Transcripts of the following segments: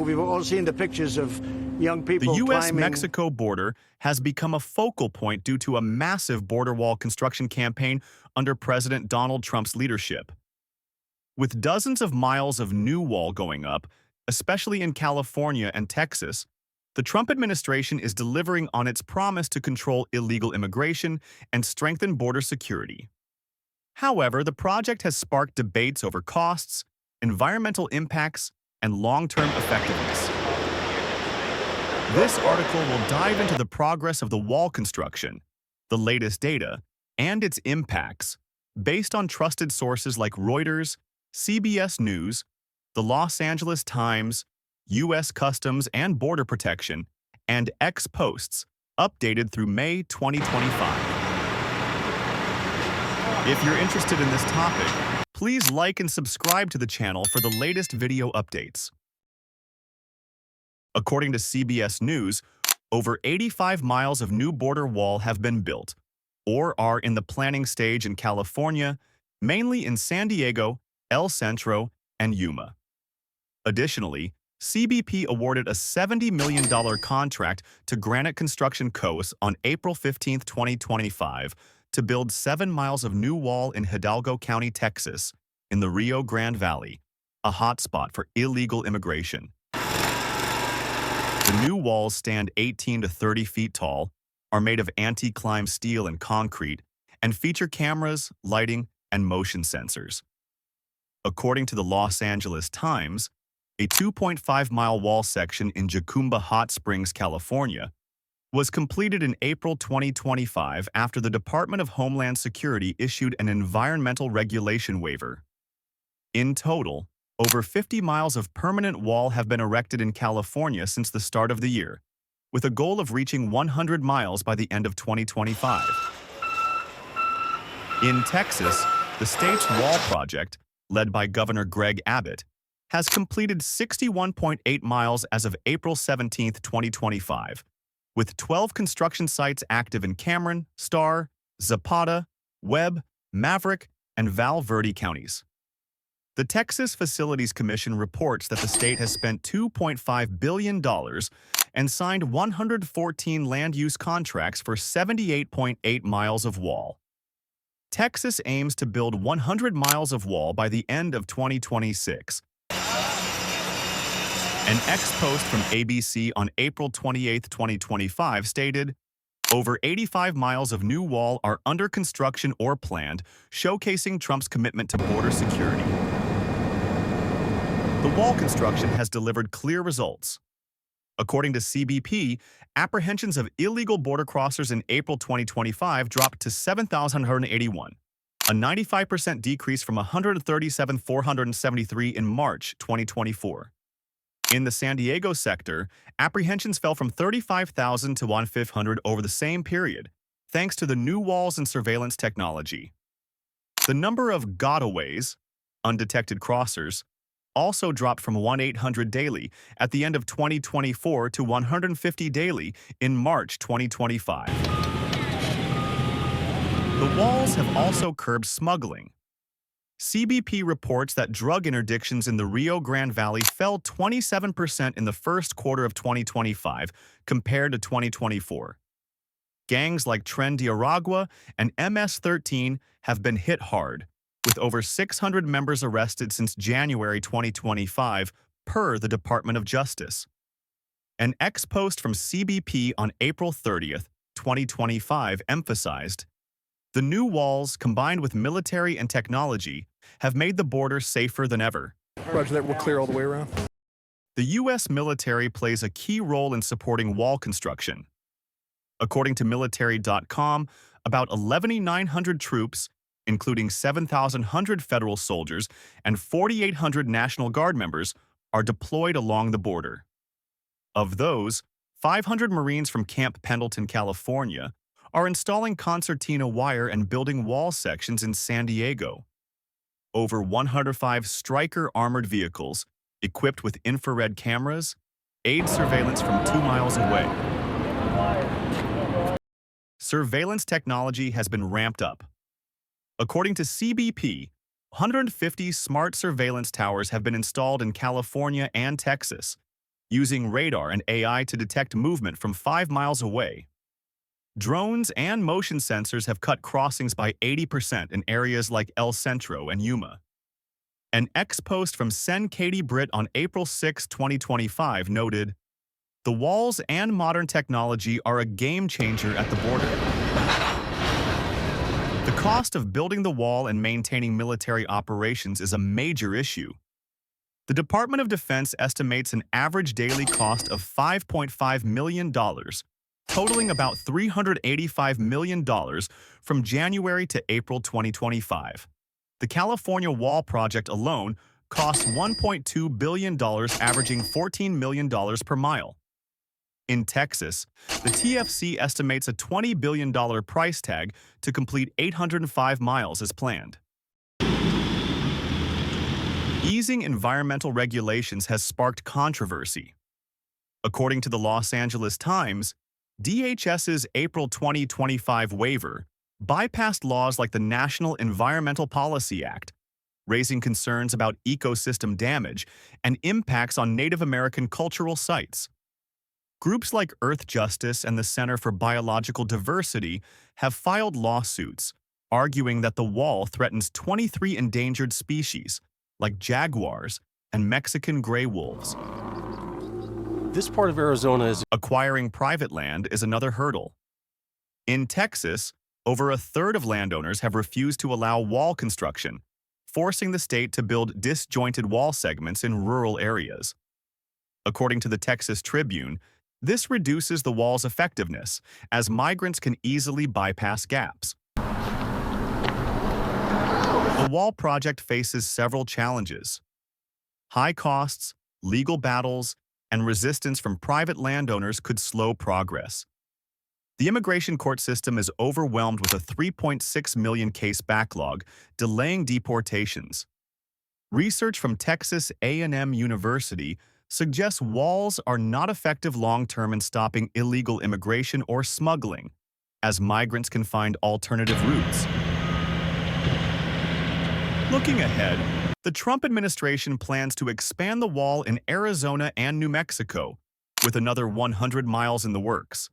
we've all seen the pictures of young The people climbing. U.S.-Mexico border has become a focal point due to a massive border wall construction campaign under President Donald Trump's leadership. With dozens of miles of new wall going up, especially in California and Texas, the Trump administration is delivering on its promise to control illegal immigration and strengthen border security. However, the project has sparked debates over costs, environmental impacts, and long-term effectiveness. This article will dive into the progress of the wall construction, the latest data, and its impacts, based on trusted sources like Reuters, CBS News, the Los Angeles Times, U.S. Customs and Border Protection, and X Posts, updated through May 2025. If you're interested in this topic, please like and subscribe to the channel for the latest video updates. According to CBS News, over 85 miles of new border wall have been built, or are in the planning stage in California, mainly in San Diego, El Centro, and Yuma. Additionally, CBP awarded a $70 million contract to Granite Construction Co. on April 15, 2025, to build 7 miles of new wall in Hidalgo County, Texas, in the Rio Grande Valley, a hotspot for illegal immigration. The new walls stand 18 to 30 feet tall, are made of anti-climb steel and concrete, and feature cameras, lighting, and motion sensors. According to the Los Angeles Times, a 2.5-mile wall section in Jacumba Hot Springs, California, was completed in April 2025 after the Department of Homeland Security issued an environmental regulation waiver. In total, over 50 miles of permanent wall have been erected in California since the start of the year, with a goal of reaching 100 miles by the end of 2025. In Texas, the state's wall project, led by Governor Greg Abbott, has completed 61.8 miles as of April 17, 2025, with 12 construction sites active in Cameron, Starr, Zapata, Webb, Maverick, and Val Verde counties. The Texas Facilities Commission reports that the state has spent $2.5 billion and signed 114 land use contracts for 78.8 miles of wall. Texas aims to build 100 miles of wall by the end of 2026. An ex-post from ABC on April 28, 2025 stated, "Over 85 miles of new wall are under construction or planned, showcasing Trump's commitment to border security." The wall construction has delivered clear results. According to CBP, apprehensions of illegal border crossers in April 2025 dropped to 7,181, a 95% decrease from 137,473 in March 2024. In the San Diego sector, apprehensions fell from 35,000 to 1,500 over the same period, thanks to the new walls and surveillance technology. The number of gotaways, undetected crossers, also dropped from 1,800 daily at the end of 2024 to 150 daily in March 2025. The walls have also curbed smuggling. CBP reports that drug interdictions in the Rio Grande Valley fell 27% in the first quarter of 2025 compared to 2024. Gangs like Tren de Aragua and MS-13 have been hit hard, with over 600 members arrested since January 2025, per the Department of Justice. An ex-post from CBP on April 30, 2025 emphasized, "The new walls, combined with military and technology, have made the border safer than ever." Roger that, we're clear all the way around. The U.S. military plays a key role in supporting wall construction. According to military.com, about 11,900 troops, including 7,100 federal soldiers and 4,800 National Guard members, are deployed along the border. Of those, 500 Marines from Camp Pendleton, California, are installing concertina wire and building wall sections in San Diego. Over 105 Stryker armored vehicles, equipped with infrared cameras, aid surveillance from 2 miles away. Surveillance technology has been ramped up. According to CBP, 150 smart surveillance towers have been installed in California and Texas, using radar and AI to detect movement from 5 miles away. Drones and motion sensors have cut crossings by 80% in areas like El Centro and Yuma. An ex-post from Sen Katie Britt on April 6, 2025 noted, "The walls and modern technology are a game changer at the border." The cost of building the wall and maintaining military operations is a major issue. The Department of Defense estimates an average daily cost of $5.5 million, totaling about $385 million from January to April 2025. The California Wall project alone costs $1.2 billion, averaging $14 million per mile. In Texas, the TFC estimates a $20 billion price tag to complete 805 miles as planned. Easing environmental regulations has sparked controversy. According to the Los Angeles Times, DHS's April 2025 waiver bypassed laws like the National Environmental Policy Act, raising concerns about ecosystem damage and impacts on Native American cultural sites. Groups like Earth Justice and the Center for Biological Diversity have filed lawsuits, arguing that the wall threatens 23 endangered species, like jaguars and Mexican gray wolves. This part of Arizona is Acquiring private land is another hurdle. In Texas, over a third of landowners have refused to allow wall construction, forcing the state to build disjointed wall segments in rural areas. According to the Texas Tribune, this reduces the wall's effectiveness, as migrants can easily bypass gaps. The wall project faces several challenges: high costs, legal battles, and resistance from private landowners could slow progress. The immigration court system is overwhelmed with a 3.6 million case backlog, delaying deportations. Research from Texas A&M University suggests walls are not effective long-term in stopping illegal immigration or smuggling, as migrants can find alternative routes. Looking ahead, the Trump administration plans to expand the wall in Arizona and New Mexico, with another 100 miles in the works.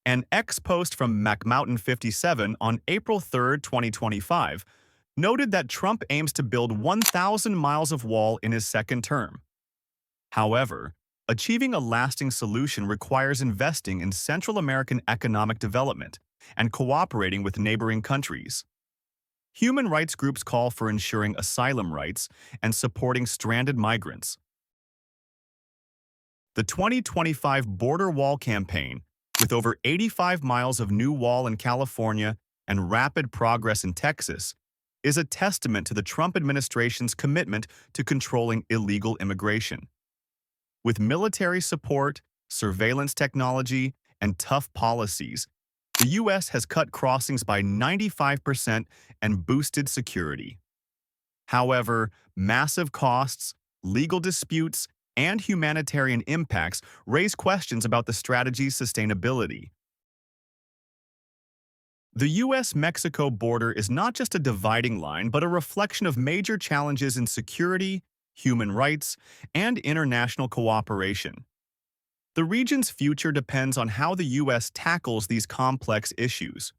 An ex-post from MacMountain 57 on April 3, 2025, noted that Trump aims to build 1,000 miles of wall in his second term. However, achieving a lasting solution requires investing in Central American economic development and cooperating with neighboring countries. Human rights groups call for ensuring asylum rights and supporting stranded migrants. The 2025 Border Wall campaign, with over 85 miles of new wall in California and rapid progress in Texas, is a testament to the Trump administration's commitment to controlling illegal immigration. With military support, surveillance technology, and tough policies, the U.S. has cut crossings by 95% and boosted security. However, massive costs, legal disputes, and humanitarian impacts raise questions about the strategy's sustainability. The U.S.-Mexico border is not just a dividing line, but a reflection of major challenges in security, human rights, and international cooperation. The region's future depends on how the U.S. tackles these complex issues.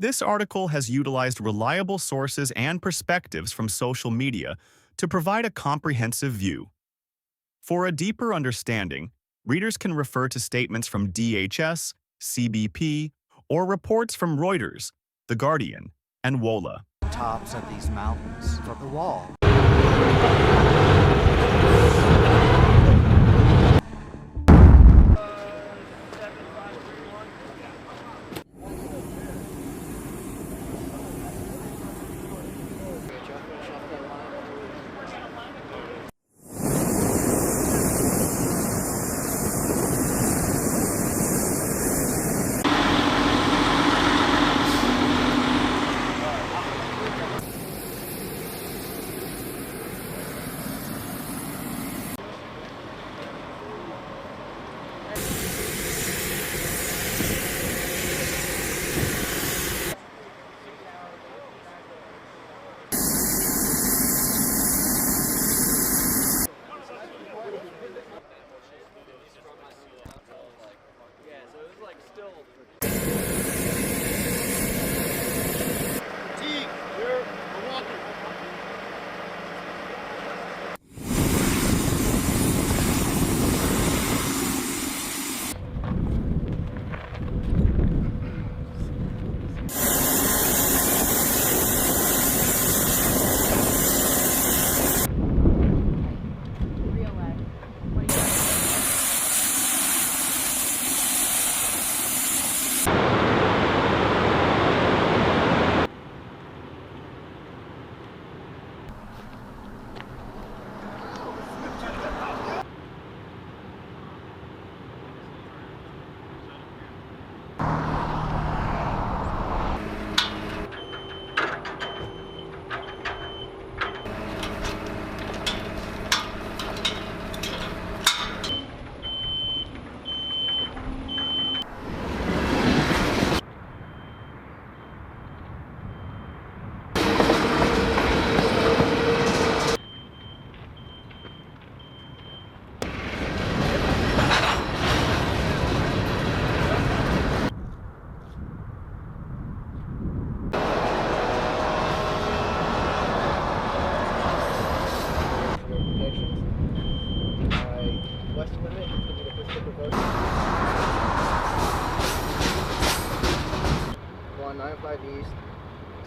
This article has utilized reliable sources and perspectives from social media to provide a comprehensive view. For a deeper understanding, readers can refer to statements from DHS, CBP, or reports from Reuters, The Guardian, and WOLA. Tops of these mountains for the wall.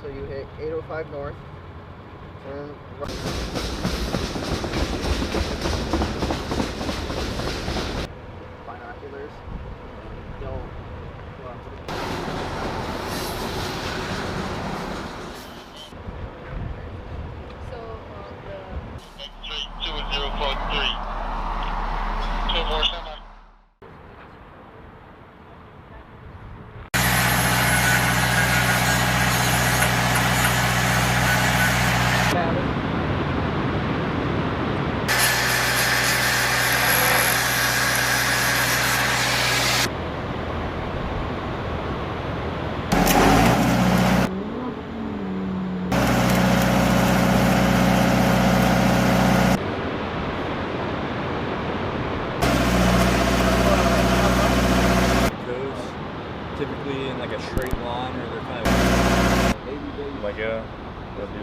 So you hit 805 north, turn right. Binoculars. Don't go up to the... So the 2043. Two more semi. Typically in like a straight line, or they're kind of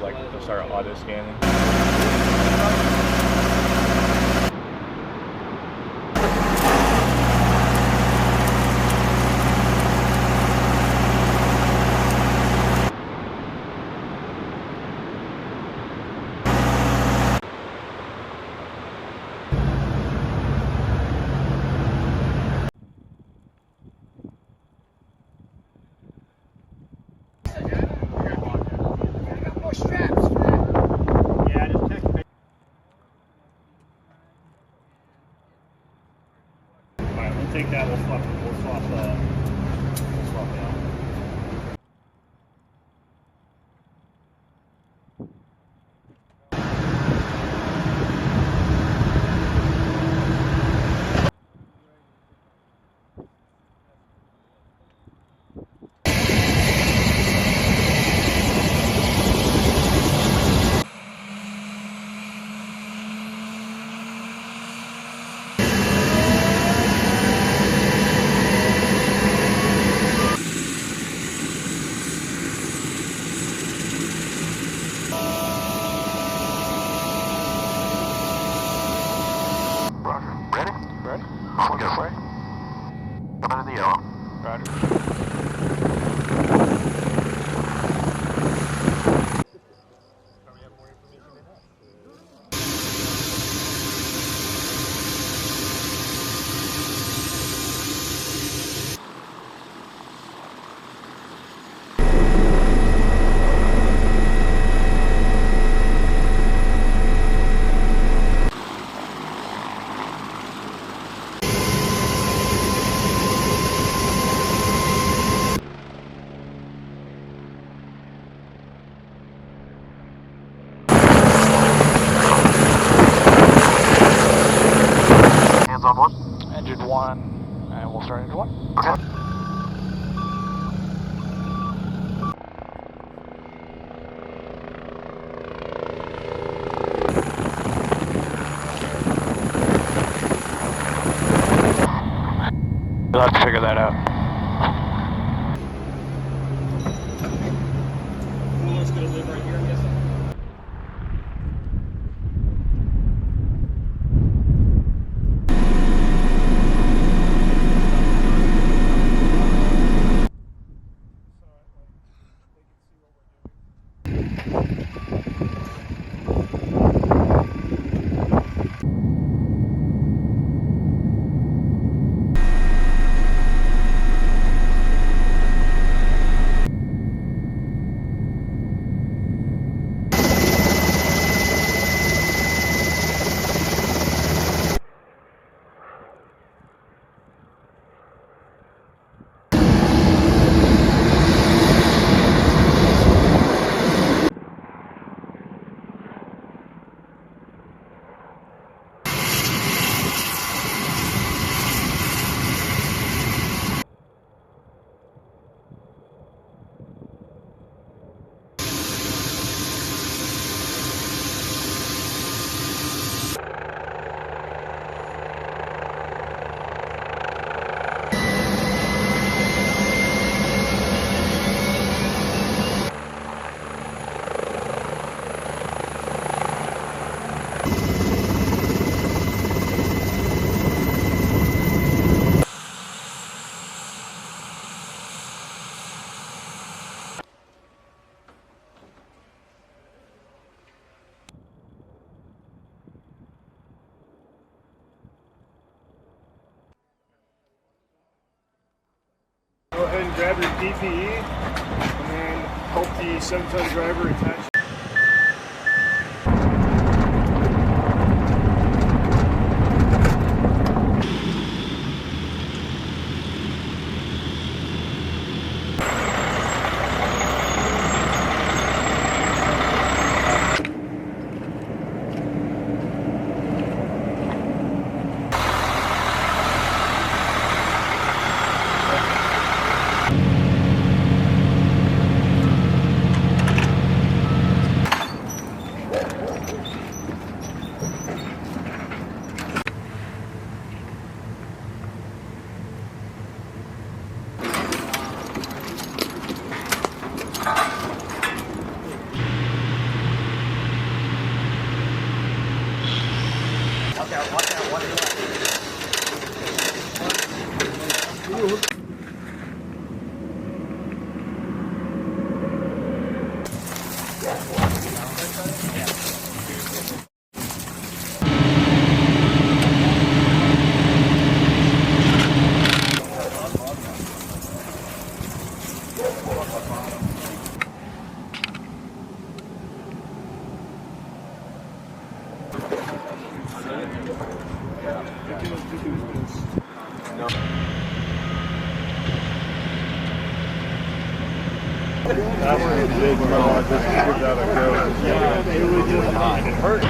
like they'll start auto scanning. Take that, we'll swap out. Engine 1, and we'll start engine 1. Okay. You'll have to figure that out. Wheeler's gonna live right here, I'm guessing. grab your PPE, and then help the 7-ton driver attach. That's a big rod. Just give that a go. Yeah, it would just not. It hurt.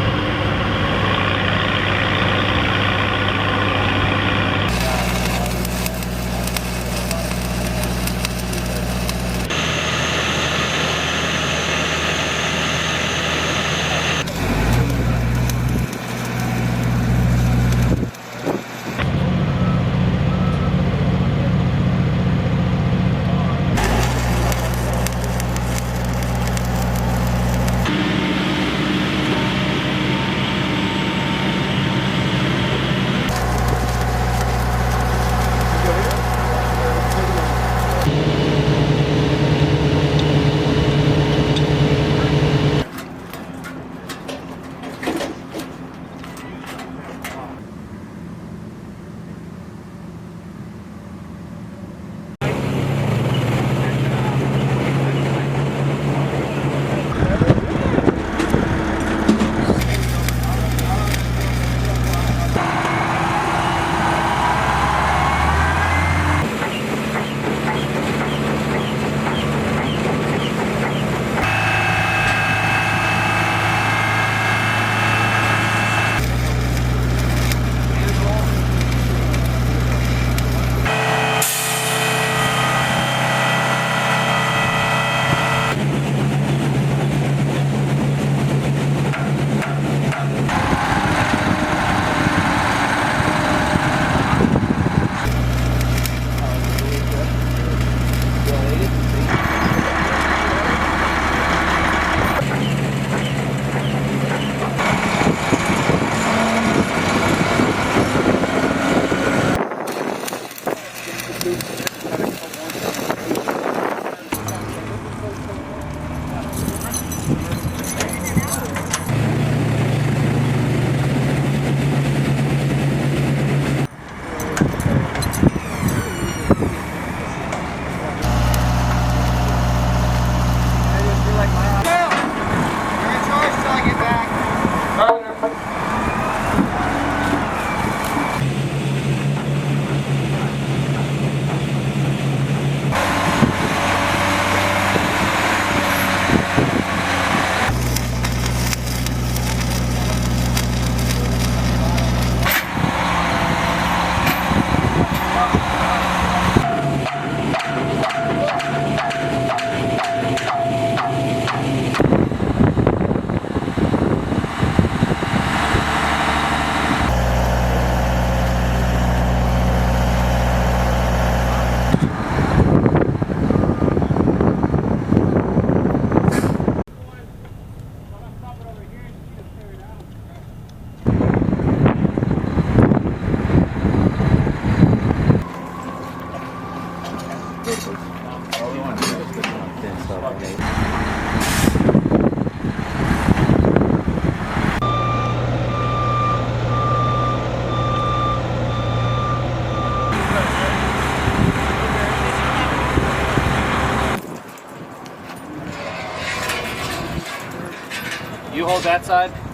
that side.